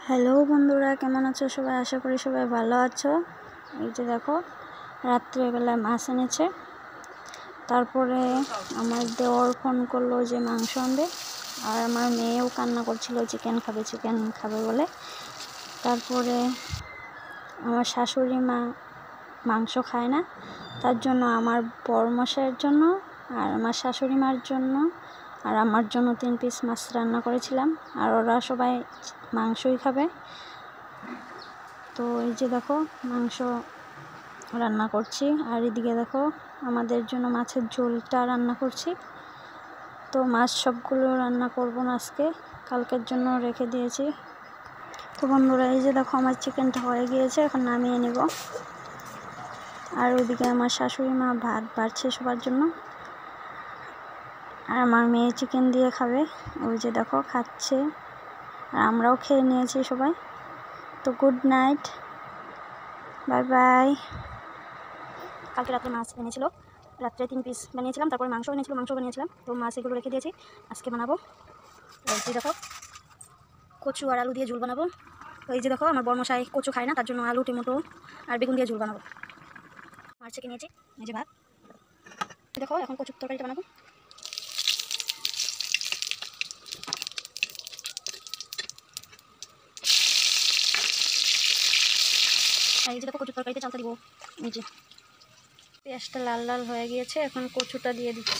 Hello বন্ধুরা, কেমন আছো সবাই? আশা করি সবাই ভালো আছো। এই যে দেখো, রাত্রেবেলায় মাছ এনেছে। তারপরে আমার দেওর ফোন করলো যে মাংস আনবে, আর আমার মেয়েও কান্না করছিল চিকেন খাবে বলে। তারপরে আমার শাশুড়ি মা মাংস খায় না, তার জন্য আমার বড়মশাইয়ের জন্য আর আমার শাশুড়ি মার জন্য আর আমার জন্য 3 পিস মাছ রান্না করেছিলাম। আর ওরা সবাই মাংসই খাবে। তো এই যে দেখো, মাংস রান্না করছি। আর এদিকে দেখো, আমাদের জন্য মাছের ঝোলটা রান্না করছি। তো মাছ সবগুলো রান্না করব না আজকে, কালকের জন্য রেখে দিয়েছি। তো বন্ধুরা, এই যে দেখো, আমার চিকেনটা হয়ে গিয়েছে, এখন নামিয়ে নেব। আর ওইদিকে আমার শাশুড়ি মা ভাত বাড়ছে সবার জন্য, আর আমার মেয়ে চিকেন দিয়ে খাবে। ওই যে দেখো খাচ্ছে, আর আমরাও খেয়ে নিয়েছি সবাই। তো গুড নাইট, বাই বাই। কালকে রাত্রে মাছ এনেছিল, রাত্রে 3 পিস বানিয়েছিলাম। তারপরে মাংস বানিয়েছিলাম। তো মাছ এগুলো রেখে দিয়েছি, আজকে বানাবো। এই দেখো, কচু আর আলু দিয়ে ঝোল বানাবো। তো এই যে দেখো, আমার বড়মশাই কচু খায় না, তার জন্য আলু, টমেটো আর বেগুন দিয়ে ঝোল বানাবো। মাছ থেকে নিয়েছি, এই যে ভাত। দেখো, এখন কচুর তরকারিটা বানাবো। এই যে দেখো, কচুর তরকারিতে চালটা দিব। এই যে পেঁয়াজটা লাল লাল হয়ে গিয়েছে, এখন কচুটা দিয়ে দিচ্ছি।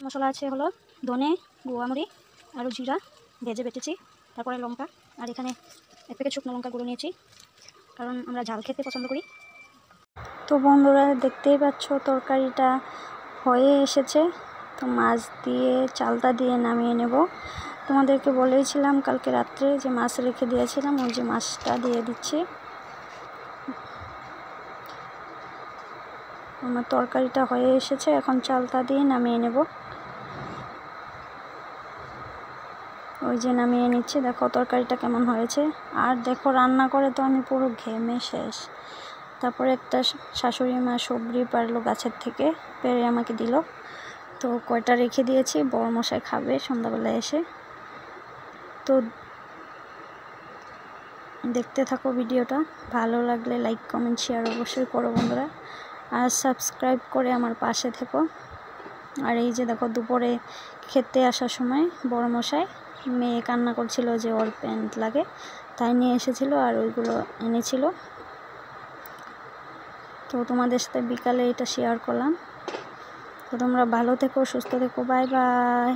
মশলা আছে হলো ধনে, গোয়ামরি আর জিরা ভেজে বেটেছি, তারপরে লঙ্কা, আর এখানে 1 প্যাকেট শুকনো লঙ্কা গুঁড়ো নিয়েছি, কারণ আমরা ঝাল খেতে পছন্দ করি। তো বন্ধুরা, দেখতেই পাচ্ছ তরকারিটা হয়ে এসেছে। তো মাছ দিয়ে চালটা দিয়ে নামিয়ে নেব। তোমাদেরকে বলেছিলাম কালকে রাত্রে যে মাছ রেখে দিয়েছিলাম, ওই যে মাছটা দিয়ে দিচ্ছি। আমার তরকারিটা হয়ে এসেছে, এখন চালটা দিয়ে নামিয়ে নেব। ওই যে নামিয়ে নিচ্ছি। দেখো তরকারিটা কেমন হয়েছে। আর দেখো, রান্না করে তো আমি পুরো ঘেমে শেষ। তারপরে একটা শাশুড়ি মা সবজি পারলো গাছের থেকে, পেরে আমাকে দিল। তো কয়টা রেখে দিয়েছি, বড়মশাই খাবে সন্ধ্যাবেলায় এসে। তো দেখতে থাকো ভিডিওটা, ভালো লাগলে লাইক, কমেন্ট, শেয়ার অবশ্যই করো বন্ধুরা, আর সাবস্ক্রাইব করে আমার পাশে থেকো। আর এই যে দেখো, দুপুরে খেতে আসার সময় বড়মশাই, মেয়ে কান্না করছিল যে ওর প্যান্ট লাগে, তাই নিয়ে এসেছিল আর ওইগুলো এনেছিল। তো তোমাদের সাথে বিকালে এটা শেয়ার করলাম। তো তোমরা ভালো থেকো, সুস্থ থেকো, বাই বাই।